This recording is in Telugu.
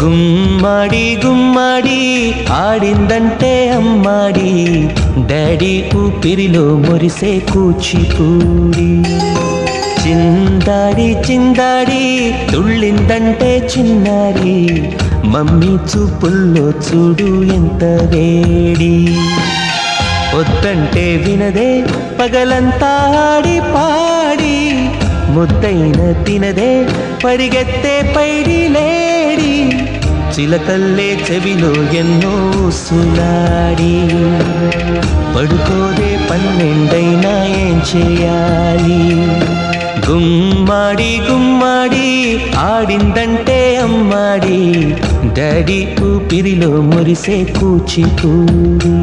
గుమ్మడి గుమ్మడి ఆడిందంటే అమ్మాడి, డాడీ ఊపిరిలో మురిసే కూచిపూడి. చిందాడి చిందాడి తుళ్ళిందంటే చిన్నారి, మమ్మీ చూపుల్లో చూడు ఎంత వేడి. వద్దంటే వినదే పగలంతా ఆడి పాడి, ముద్దైన తినదే పరిగెత్తే పైడి లేడి. చిలకల్లే చెవిలో ఎన్నో సులాడి, పడుకోదే పన్నెండైనా ఏం చేయాలి. గుమ్మాడి గుమ్మాడి ఆడిందంటే అమ్మాడి, డాడీ ఊపిరిలో మురిసే కూచిపూడి.